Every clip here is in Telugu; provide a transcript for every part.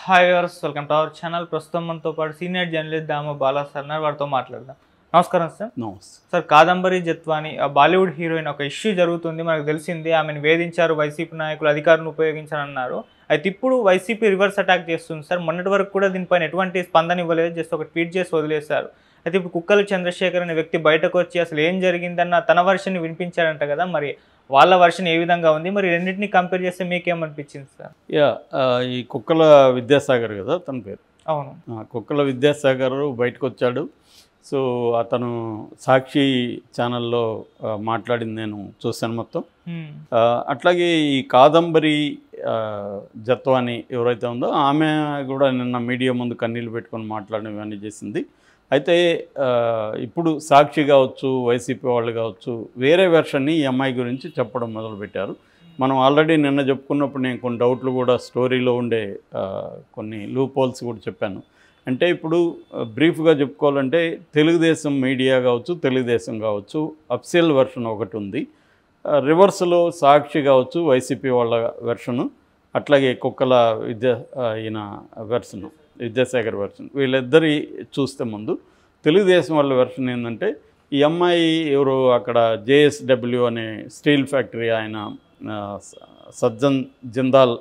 Hi viewers, welcome to our channel. ప్రస్తుతం మనతో పాటు సీనియర్ జర్నలిస్ట్ దామ బాలా సార్ ఉన్నారు. వారితో మాట్లాడదాం. నమస్కారం sir. Sir, Kadambari Jethwani Bollywood heroine ఒక ఇష్యూ జరుగుతుంది, మనకు తెలిసింది. ఆమెను వేధించారు వైసీపీ నాయకులు, అధికారులను ఉపయోగించారన్నారు. అయితే ఇప్పుడు వైసీపీ రివర్స్ అటాక్ చేస్తుంది సార్. మొన్నటి వరకు కూడా దీనిపైన ఎటువంటి స్పందన ఇవ్వలేదు, జస్ట్ ఒక ట్వీట్ చేసి వదిలేశారు. అయితే ఇప్పుడు కుక్కల చంద్రశేఖర్ అనే వ్యక్తి బయటకు వచ్చి అసలు ఏం జరిగిందన్న తన వర్షన్ని వినిపించారంట కదా, మరి వాళ్ళ వర్షన్ ఏ విధంగా ఉంది? మరి రెండింటిని కంపేర్ చేస్తే మీకేమనిపించింది సార్? ఈ కుక్కల విద్యాసాగర్ కదా తన పేరు. అవును, కుక్కల విద్యాసాగర్ బయటకు వచ్చాడు. సో అతను సాక్షి ఛానల్లో మాట్లాడింది నేను చూశాను మొత్తం. అట్లాగే ఈ కాదంబరి జత్వాని ఎవరైతే ఉందో ఆమె కూడా నిన్న మీడియా ముందు కన్నీళ్ళు పెట్టుకొని మాట్లాడడం ఇవన్నీ చేసింది. అయితే ఇప్పుడు సాక్షి కావచ్చు, వైసీపీ వాళ్ళు కావచ్చు, వేరే వెర్షన్ని ఈ అమ్మాయి గురించి చెప్పడం మొదలుపెట్టారు. మనం ఆల్రెడీ నిన్న చెప్పుకున్నప్పుడు నేను కొన్ని డౌట్లు కూడా స్టోరీలో ఉండే కొన్ని లూప్ హోల్స్ కూడా చెప్పాను. అంటే ఇప్పుడు బ్రీఫ్గా చెప్పుకోవాలంటే తెలుగుదేశం మీడియా కావచ్చు, తెలుగుదేశం కావచ్చు, అఫీషియల్ వెర్షన్ ఒకటి ఉంది. రివర్స్లో సాక్షి కావచ్చు, వైసీపీ వాళ్ళ వెర్షను, అట్లాగే కుక్కల ఈయన వెర్షను, విద్యాసాగర్ వెర్షన్, వీళ్ళిద్దరి చూస్తే ముందు తెలుగుదేశం వాళ్ళ వెర్షన్ ఏంటంటే ఈ అమ్మాయి ఎవరు అక్కడ జేఎస్డబ్ల్యూ అనే స్టీల్ ఫ్యాక్టరీ ఆయన సజ్జన్ జిందాల్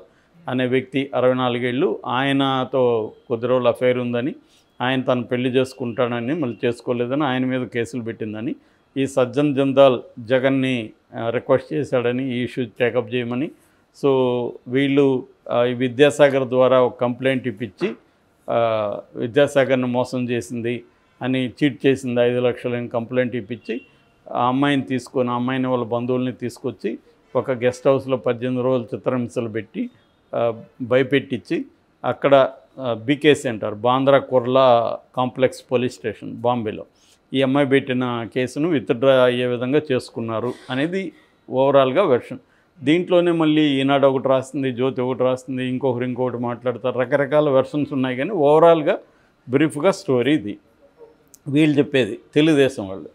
అనే వ్యక్తి 64 ఏళ్ళు, ఆయనతో కొద్ది రోజులు అఫైర్ ఉందని, ఆయన తను పెళ్లి చేసుకుంటాడని మళ్ళీ చేసుకోలేదని ఆయన మీద కేసులు పెట్టిందని, ఈ సజ్జన్ జిందాల్ జగన్ని రిక్వెస్ట్ చేశాడని ఈ ఇష్యూ టేకప్ చేయమని, సో వీళ్ళు ఈ విద్యాసాగర్ ద్వారా ఒక కంప్లైంట్ ఇప్పించి విద్యాసాగర్ని మోసం చేసింది అని, చీట్ చేసింది 5 లక్షలని కంప్లైంట్ ఇప్పించి ఆ అమ్మాయిని తీసుకొని, ఆ అమ్మాయిని వాళ్ళ బంధువుల్ని తీసుకొచ్చి ఒక గెస్ట్ హౌస్లో 18 రోజులు చిత్రహింసలు పెట్టి భయపెట్టించి అక్కడ BK centre, Bandra Kurla complex police station బాంబేలో ఈ అమ్మాయి పెట్టిన కేసును విత్డ్రా అయ్యే విధంగా చేసుకున్నారు అనేది ఓవరాల్గా వెర్షన్. దీంట్లోనే మళ్ళీ ఈనాడు ఒకటి రాస్తుంది, జ్యోతి ఒకటి రాస్తుంది, ఇంకొకటి మాట్లాడతారు, రకరకాల వెర్షన్స్ ఉన్నాయి. కానీ ఓవరాల్గా బ్రీఫ్గా స్టోరీ ఇది వీళ్ళు చెప్పేది తెలుగుదేశం వాళ్ళు.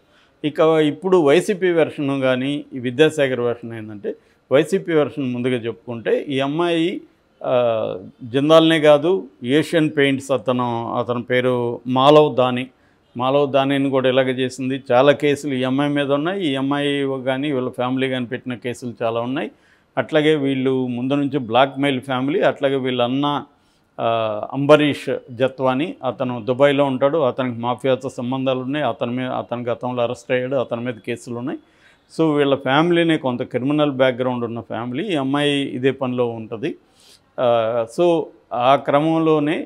ఇక ఇప్పుడు వైసీపీ వెర్షన్ కానీ ఈ విద్యాసాగర్ వెర్షన్ ఏంటంటే, వైసీపీ వెర్షన్ ముందుగా చెప్పుకుంటే ఈ అమ్మాయి జిందాల్నే కాదు, ఏషియన్ పెయింట్స్ అతని పేరు మాలవ్ దానిని కూడా ఇలాగ చేసింది. చాలా కేసులు ఈ అమ్మాయి మీద ఉన్నాయి. ఈ అమ్మాయి కానీ వీళ్ళ ఫ్యామిలీ కానీ పెట్టిన కేసులు చాలా ఉన్నాయి. అట్లాగే వీళ్ళు ముందు నుంచి బ్లాక్మెయిల్ ఫ్యామిలీ. అట్లాగే వీళ్ళ అన్న అంబరీష్ జత్వాని, అతను దుబాయ్లో ఉంటాడు, అతనికి మాఫియాతో సంబంధాలు ఉన్నాయి, అతని గతంలో అరెస్ట్ అయ్యాడు, అతని మీద కేసులు ఉన్నాయి. సో వీళ్ళ ఫ్యామిలీనే కొంత క్రిమినల్ బ్యాక్గ్రౌండ్ ఉన్న ఫ్యామిలీ. ఈ అమ్మాయి ఇదే పనిలో ఉంటుంది. సో ఆ క్రమంలోనే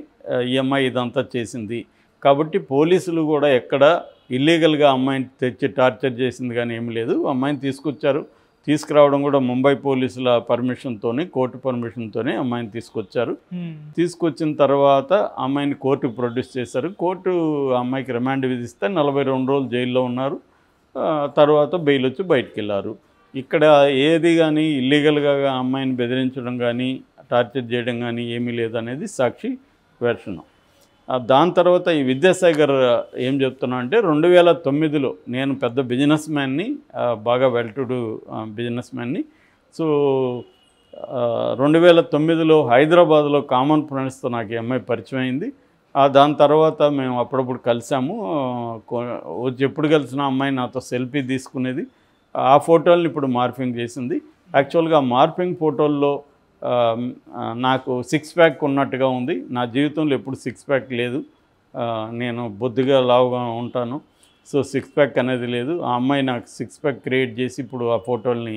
ఈ అమ్మాయి ఇదంతా చేసింది. కాబట్టి పోలీసులు కూడా ఎక్కడ ఇల్లీగల్గా అమ్మాయిని తెచ్చి టార్చర్ చేసింది కానీ ఏమీ లేదు. అమ్మాయిని తీసుకురావడం కూడా ముంబై పోలీసుల పర్మిషన్తోనే, కోర్టు పర్మిషన్తోనే అమ్మాయిని తీసుకొచ్చారు. తీసుకొచ్చిన తర్వాత అమ్మాయిని కోర్టుకు ప్రొడ్యూస్ చేశారు. కోర్టు అమ్మాయికి రిమాండ్ విధిస్తే 42 రోజులు జైల్లో ఉన్నారు. తర్వాత బెయిల్ వచ్చి బయటికి వెళ్ళారు. ఇక్కడ ఏది కానీ ఇల్లీగల్గా అమ్మాయిని బెదిరించడం కానీ టార్చర్ చేయడం కానీ ఏమీ లేదనేది సాక్షి వెర్షన్. దాని తర్వాత ఈ విద్యాసాగర్ ఏం చెప్తున్నా అంటే, 2009లో నేను పెద్ద బిజినెస్ మ్యాన్ని, బాగా వెల్ టు డూ బిజినెస్ మ్యాన్ని. సో 2009లో హైదరాబాద్లో కామన్ ఫ్రెండ్స్తో నాకు ఈ అమ్మాయి పరిచయం అయింది. దాని తర్వాత మేము అప్పుడప్పుడు కలిసాము. ఎప్పుడు కలిసిన అమ్మాయి నాతో సెల్ఫీ తీసుకునేది. ఆ ఫోటోలను ఇప్పుడు మార్ఫింగ్ చేసింది. యాక్చువల్గా మార్ఫింగ్ ఫోటోల్లో నాకు 6 ప్యాక్ ఉన్నట్టుగా ఉంది. నా జీవితంలో ఎప్పుడు 6 ప్యాక్ లేదు. నేను బొద్దుగా లావుగా ఉంటాను. సో 6 ప్యాక్ అనేది లేదు. ఆ అమ్మాయి నాకు 6 ప్యాక్ క్రియేట్ చేసి ఇప్పుడు ఆ ఫోటోల్ని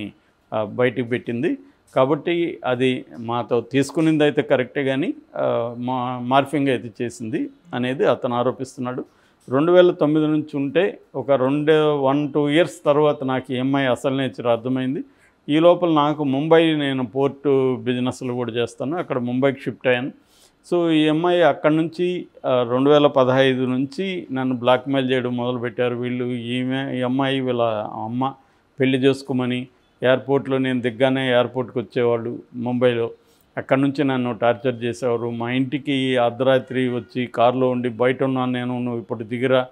బయటికి పెట్టింది. కాబట్టి అది మాతో తీసుకునింది అయితే కరెక్టే, కానీ మార్ఫింగ్ అయితే చేసింది అనేది అతను ఆరోపిస్తున్నాడు. 2009 నుంచి ఉంటే ఒక 1-2 ఇయర్స్ తర్వాత నాకు ఈ అమ్మాయి అసలు నేచర్ అర్థమైంది. ఈ లోపల నాకు నేను పోర్టు బిజినెస్లు కూడా చేస్తాను, అక్కడ ముంబైకి షిఫ్ట్ అయ్యాను. సో ఈ అమ్మాయి అక్కడి నుంచి 2015 నుంచి నన్ను బ్లాక్మెయిల్ చేయడం మొదలుపెట్టారు వీళ్ళు. ఈ అమ్మాయి వీళ్ళ అమ్మ పెళ్లి చేసుకోమని ఎయిర్పోర్ట్లో నేను దిగ్గానే ఎయిర్పోర్ట్కి వచ్చేవాళ్ళు ముంబైలో. అక్కడి నుంచి నన్ను టార్చర్ చేసేవారు. మా ఇంటికి అర్ధరాత్రి వచ్చి కారులో ఉండి, బయట ఉన్నాను నేను, నువ్వు ఇప్పుడు దిగిరా,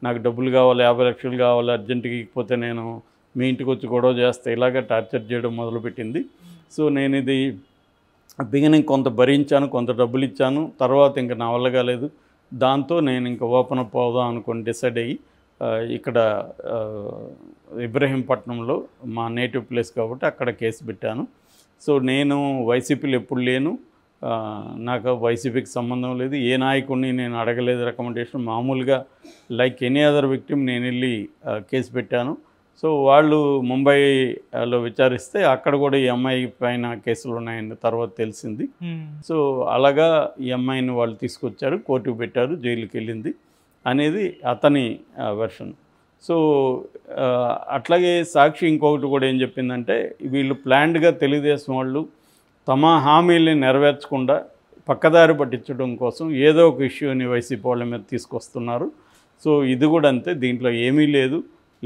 నాకు డబ్బులు కావాలి, 50 లక్షలు కావాలి, అర్జెంటుగా ఇకపోతే నేను మీ ఇంటికి వచ్చి గొడవ చేస్తే, ఇలాగ టార్చర్ చేయడం మొదలుపెట్టింది. సో నేను ఇది బిగినింగ్ కొంత భరించాను, కొంత డబ్బులు ఇచ్చాను. తర్వాత ఇంకా నా వల్ల కాలేదు. దాంతో నేను ఇంకా ఓపెన్ అప్ అవుదాం అనుకొని డిసైడ్ అయ్యి ఇక్కడ ఇబ్రహీంపట్నంలో మా నేటివ్ ప్లేస్ కాబట్టి అక్కడ కేసు పెట్టాను. సో నేను వైసీపీలో ఎప్పుడు లేను, నాకు వైసీపీకి సంబంధం లేదు, ఏ నాయకుడిని నేను అడగలేదు రికమెండేషన్. మామూలుగా లైక్ ఎనీ అదర్ విక్టిమ్ నేను వెళ్ళి కేసు పెట్టాను. సో వాళ్ళు ముంబైలో విచారిస్తే అక్కడ కూడా ఈ అమ్మాయి పైన కేసులు ఉన్నాయని తర్వాత తెలిసింది. సో అలాగా ఈ అమ్మాయిని వాళ్ళు తీసుకొచ్చారు, కోర్టుకు పెట్టారు, జైలుకి వెళ్ళింది అనేది అతని వెర్షన్. సో అట్లాగే సాక్షి ఇంకొకటి కూడా ఏం చెప్పిందంటే, వీళ్ళు ప్లాన్డ్గా తెలుగుదేశం వాళ్ళు తమ హామీల్ని నెరవేర్చకుండా పక్కదారి పట్టించడం కోసం ఏదో ఒక ఇష్యూని వైసీపీ వాళ్ళ మీద తీసుకొస్తున్నారు. సో ఇది కూడా అంతే, దీంట్లో ఏమీ లేదు,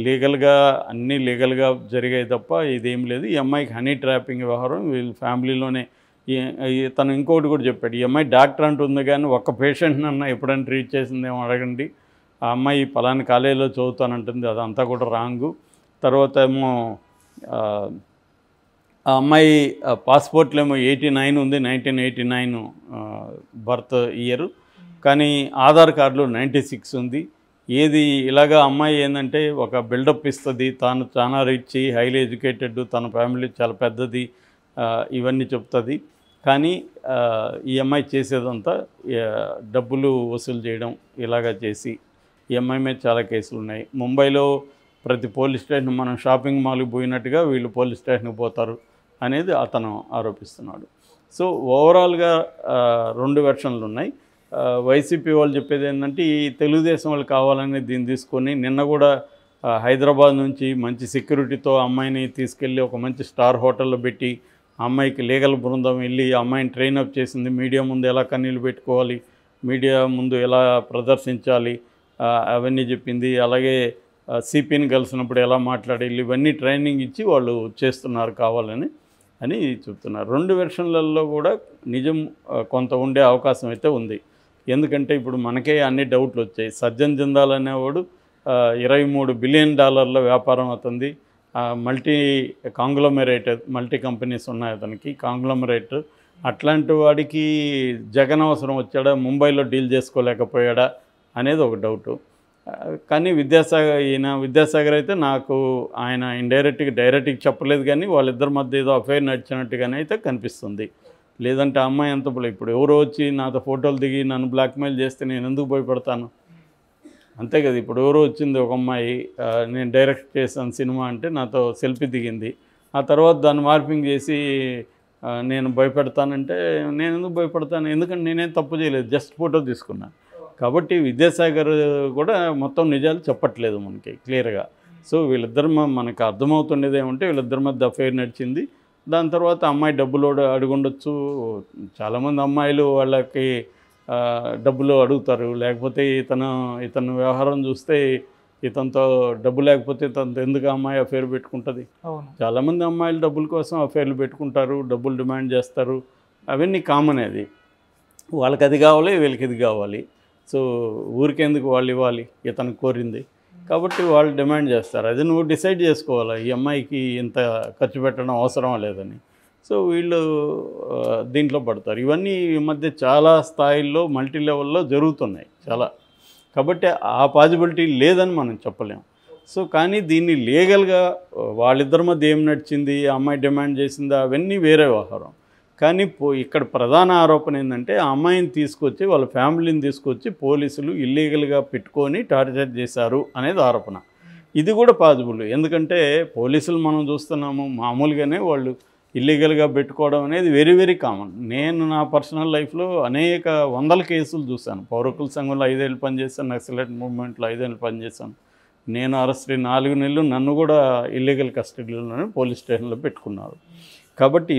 లీగల్గా అన్నీ లీగల్గా జరిగాయి తప్ప ఇదేం లేదు. ఈ అమ్మాయికి హనీ ట్రాపింగ్ వ్యవహారం వీళ్ళ ఫ్యామిలీలోనే. తను ఇంకోటి కూడా చెప్పాడు, ఈ అమ్మాయి డాక్టర్ అంటుంది కానీ ఒక్క పేషెంట్ని అన్నా ఎప్పుడైనా ట్రీట్ చేసిందేమో అడగండి. ఆ అమ్మాయి పలానా కాలేజీలో చదువుతానంటుంది, అదంతా కూడా రాంగు. తర్వాత ఏమో ఆ అమ్మాయి పాస్పోర్ట్లో ఏమో 89 ఉంది, 1989 బర్త్ ఇయర్, కానీ ఆధార్ కార్డులో 96 ఉంది. ఏది ఇలాగా అమ్మాయి ఏంటంటే ఒక బిల్డప్ ఇస్తుంది, తాను చాలా రిచ్, హైలీ ఎడ్యుకేటెడ్, తన ఫ్యామిలీ చాలా పెద్దది, ఇవన్నీ చెప్తుంది. కానీ ఈ అమ్మాయి చేసేదంతా డబ్బులు వసూలు చేయడం ఇలాగా చేసి ఈ అమ్మాయి మీద చాలా కేసులు ఉన్నాయి. ముంబైలో ప్రతి పోలీస్ స్టేషన్ మనం షాపింగ్ మాల్కి పోయినట్టుగా వీళ్ళు పోలీస్ స్టేషన్కి పోతారు అనేది అతను ఆరోపిస్తున్నాడు. సో ఓవరాల్గా 2 వెర్షన్లు ఉన్నాయి. వైసీపీ వాళ్ళు చెప్పేది ఏంటంటే, ఈ తెలుగుదేశం వాళ్ళు కావాలని దీన్ని తీసుకొని నిన్న కూడా హైదరాబాద్ నుంచి మంచి సెక్యూరిటీతో అమ్మాయిని తీసుకెళ్ళి ఒక మంచి స్టార్ హోటల్లో పెట్టి అమ్మాయికి లీగల్ బృందం వెళ్ళి అమ్మాయిని ట్రైనప్ చేసింది. మీడియా ముందు ఎలా కన్నీళ్ళు పెట్టుకోవాలి, మీడియా ముందు ఎలా ప్రదర్శించాలి అవన్నీ చెప్పింది. అలాగే సిపిని కలిసినప్పుడు ఎలా మాట్లాడాలి, ఇవన్నీ ట్రైనింగ్ ఇచ్చి వాళ్ళు చేస్తున్నారు కావాలని అని చెప్తున్నారు. 2 వెర్షన్లలో కూడా నిజం కొంత ఉండే అవకాశం అయితే ఉంది. ఎందుకంటే ఇప్పుడు మనకే అన్ని డౌట్లు వచ్చాయి. సజ్జన్ జిందాల్ అనేవాడు $23 బిలియన్ వ్యాపారం అవుతుంది. మల్టీ కంపెనీస్ ఉన్నాయి అతనికి, కాంగ్లోమరేట్. అట్లాంటి వాడికి జగన్ అవసరం వచ్చాడా, ముంబైలో డీల్ చేసుకోలేకపోయాడా అనేది ఒక డౌటు. కానీ విద్యాసాగర్ అయితే నాకు ఆయన డైరెక్ట్గా చెప్పలేదు, కానీ వాళ్ళిద్దరి మధ్య ఏదో అఫైర్ నడిచినట్టుగానే అయితే కనిపిస్తుంది. లేదంటే అమ్మాయి అంత ఇప్పుడు ఎవరో వచ్చి నాతో ఫోటోలు దిగి నన్ను బ్లాక్మెయిల్ చేస్తే నేను ఎందుకు భయపడతాను? అంతే కదా. ఇప్పుడు ఎవరో వచ్చింది ఒక అమ్మాయి, నేను డైరెక్ట్ చేశాను సినిమా అంటే నాతో సెల్ఫీ దిగింది, ఆ తర్వాత దాన్ని మార్పింగ్ చేసి నేను భయపెడతానంటే నేను ఎందుకు భయపడతాను? ఎందుకంటే నేనేం తప్పు చేయలేదు, జస్ట్ ఫోటో తీసుకున్నాను. కాబట్టి విద్యాసాగర్ కూడా మొత్తం నిజాలు చెప్పట్లేదు మనకి క్లియర్గా. సో వీళ్ళిద్దరు మనకు అర్థమవుతుండేది ఏమంటే వీళ్ళిద్దరి మధ్య అఫైర్ నడిచింది. దాని తర్వాత అమ్మాయి డబ్బులు అడుగుండొచ్చు. చాలామంది అమ్మాయిలు వాళ్ళకి డబ్బులు అడుగుతారు. లేకపోతే ఇతను వ్యవహారం చూస్తే ఇతనితో డబ్బు లేకపోతే తనతో ఎందుకు అమ్మాయి అఫైర్ పెట్టుకుంటుంది? చాలామంది అమ్మాయిలు డబ్బుల కోసం అఫైర్లు పెట్టుకుంటారు, డబ్బులు డిమాండ్ చేస్తారు. అవన్నీ కామన్. అది వాళ్ళకి అది కావాలి, వీళ్ళకి ఇది కావాలి. సో ఊరికెందుకు వాళ్ళు ఇవ్వాలి, ఇతను కోరింది కాబట్టి వాళ్ళు డిమాండ్ చేస్తారు. అది నువ్వు డిసైడ్ చేసుకోవాలి, ఈ అమ్మాయికి ఇంత ఖర్చు పెట్టడం అవసరమా లేదని. సో వీళ్ళు దీంట్లో పడతారు. ఇవన్నీ ఈ మధ్య చాలా స్థాయిల్లో మల్టీ లెవెల్లో జరుగుతున్నాయి చాలా. కాబట్టి ఆ పాజిబిలిటీ లేదని మనం చెప్పలేం. సో కానీ దీన్ని లీగల్గా వాళ్ళిద్దరి మధ్య ఏం నడిచింది, ఆ అమ్మాయి డిమాండ్ చేసిందా, అవన్నీ వేరే వ్యవహారం. కానీ ఇక్కడ ప్రధాన ఆరోపణ ఏంటంటే ఆ అమ్మాయిని తీసుకొచ్చి వాళ్ళ ఫ్యామిలీని తీసుకొచ్చి పోలీసులు ఇల్లీగల్గా పెట్టుకొని టార్చర్ చేశారు అనేది ఆరోపణ. ఇది కూడా పాజిబుల్. ఎందుకంటే పోలీసులు మనం చూస్తున్నాము మామూలుగానే వాళ్ళు ఇల్లీగల్గా పెట్టుకోవడం అనేది వెరీ వెరీ కామన్. నేను నా పర్సనల్ లైఫ్లో అనేక వందల కేసులు చూశాను. పౌరకుల సంఘంలో 5 ఏళ్ళు పనిచేశాను, నక్సలైట్ మూవ్మెంట్లో 5 ఏళ్ళు పనిచేశాను. నేను అరెస్ట్ 4 నెలలు నన్ను కూడా ఇల్లీగల్ కస్టడీలోనే పోలీస్ స్టేషన్లో పెట్టుకున్నారు. కాబట్టి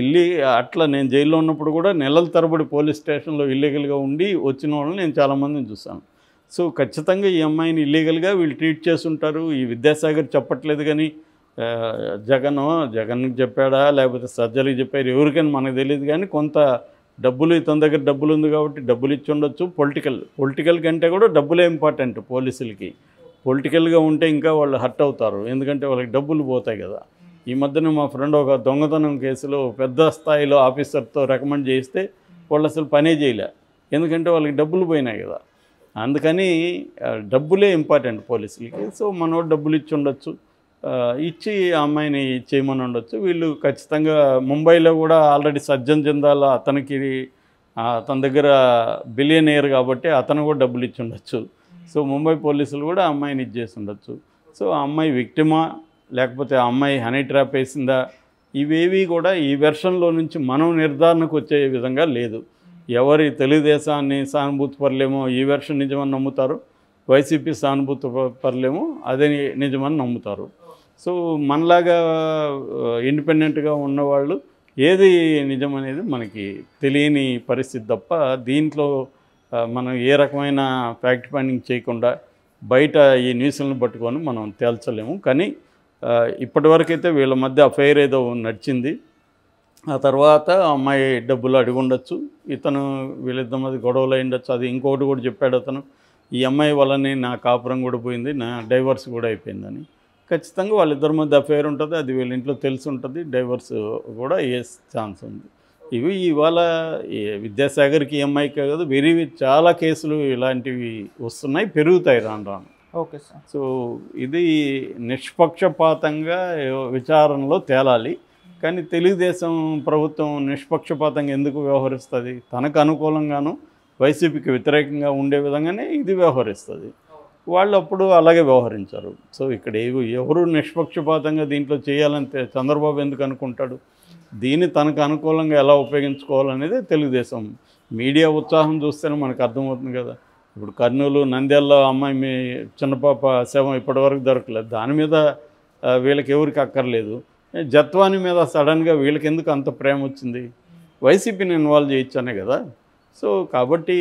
అట్లా నేను జైల్లో ఉన్నప్పుడు కూడా నెలల తరబడి పోలీస్ స్టేషన్లో ఇల్లీగల్గా ఉండి వచ్చిన వాళ్ళని నేను చాలామందిని చూశాను. సో ఖచ్చితంగా ఈ అమ్మాయిని ఇల్లీగల్గా వీళ్ళు ట్రీట్ చేస్తుంటారు. ఈ విద్యాసాగర్ చెప్పట్లేదు, కానీ జగన్కి చెప్పాడా లేకపోతే సజ్జలకి చెప్పారు ఎవరికైనా మనకు తెలియదు. కానీ కొంత డబ్బులు ఇతని దగ్గర డబ్బులు ఉంది కాబట్టి డబ్బులు ఇచ్చి ఉండొచ్చు. పొలిటికల్ కంటే కూడా డబ్బులే ఇంపార్టెంట్ పోలీసులకి. పొలిటికల్గా ఉంటే ఇంకా వాళ్ళు హర్ట్ అవుతారు, ఎందుకంటే వాళ్ళకి డబ్బులు పోతాయి కదా. ఈ మధ్యన మా ఫ్రెండ్ ఒక దొంగతనం కేసులో పెద్ద స్థాయిలో ఆఫీసర్తో రికమెండ్ చేస్తే వాళ్ళు అసలు పనే చేయలే, ఎందుకంటే వాళ్ళకి డబ్బులు పోయినాయి కదా. అందుకని డబ్బులే ఇంపార్టెంట్ పోలీసులకి. సో మనోడు డబ్బులు ఇచ్చి ఉండొచ్చు, ఇచ్చి ఆ అమ్మాయిని చేయమని ఉండొచ్చు. వీళ్ళు ఖచ్చితంగా ముంబైలో కూడా ఆల్రెడీ సజ్జన్ జిందాల్ అతనికి తన దగ్గర బిలియనియర్ కాబట్టి అతను కూడా డబ్బులు ఇచ్చి ఉండొచ్చు. సో ముంబై పోలీసులు కూడా ఆ అమ్మాయిని ఇచ్చేసి ఉండొచ్చు. సో ఆ అమ్మాయి విక్టిమా లేకపోతే ఆ అమ్మాయి హనీ ట్రాప్ వేసిందా, ఇవేవి కూడా ఈ వెర్షన్లో నుంచి మనం నిర్ధారణకు వచ్చే విధంగా లేదు. ఎవరి తెలుగుదేశాన్ని సానుభూతి పరులేమో ఈ వెర్షన్ నిజమని నమ్ముతారు, వైసీపీ సానుభూతి పరులేమో అదే నిజమని నమ్ముతారు. సో మనలాగా ఇండిపెండెంట్గా ఉన్నవాళ్ళు ఏది నిజం అనేది మనకి తెలియని పరిస్థితి తప్ప దీంట్లో మనం ఏ రకమైన ఫ్యాక్ట్ ఫైండింగ్ చేయకుండా బయట ఈ న్యూస్లను పట్టుకొని మనం తేల్చలేము. కానీ ఇప్పటివరకైతే వీళ్ళ మధ్య అఫైర్ ఏదో నడిచింది. ఆ తర్వాత అమ్మాయి డబ్బులు అడిగి ఉండొచ్చు, ఇతను వీళ్ళిద్దరి మధ్య గొడవలు అయి ఉండొచ్చు. అది ఇంకొకటి కూడా చెప్పాడు అతను, ఈ అమ్మాయి వల్లనే నా కాపురం కూడా పోయింది, నా డైవర్స్ కూడా అయిపోయిందని. ఖచ్చితంగా వాళ్ళిద్దరి మధ్య అఫైర్ ఉంటుంది, అది వీళ్ళ ఇంట్లో తెలిసి ఉంటుంది, డైవర్స్ కూడా అయ్యే ఛాన్స్ ఉంది. ఇవి ఇవాళ విద్యాసాగర్కి ఈ అమ్మాయికి కాదు, చాలా కేసులు ఇలాంటివి వస్తున్నాయి, పెరుగుతాయి రాను రాను. Okay sir. సో ఇది నిష్పక్షపాతంగా విచారణలో తేలాలి. కానీ తెలుగుదేశం ప్రభుత్వం నిష్పక్షపాతంగా ఎందుకు వ్యవహరిస్తుంది? తనకు అనుకూలంగాను వైసీపీకి వ్యతిరేకంగా ఉండే విధంగానే ఇది వ్యవహరిస్తుంది. వాళ్ళు అప్పుడు అలాగే వ్యవహరించారు. సో ఇక్కడ ఎవరు నిష్పక్షపాతంగా దీంట్లో చేయాలని చంద్రబాబు ఎందుకు అనుకుంటాడు? దీన్ని తనకు అనుకూలంగా ఎలా ఉపయోగించుకోవాలనేది తెలుగుదేశం మీడియా ఉత్సాహం చూస్తేనే మనకు అర్థమవుతుంది కదా. ఇప్పుడు కర్నూలు నంద్యాలలో అమ్మాయి చిన్నపాప శవం ఇప్పటివరకు దొరకలేదు, దాని మీద వీళ్ళకి ఎవరికి అక్కర్లేదు. జత్వాని మీద సడన్గా వీళ్ళకి ఎందుకు అంత ప్రేమ వచ్చింది? వైసీపీని ఇన్వాల్వ్ చేయొచ్చనే కదా. సో కాబట్టి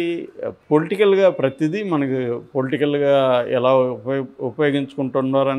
పొలిటికల్గా ప్రతిదీ మనకి పొలిటికల్గా ఎలా ఉపయోగించుకుంటున్నారు అనేది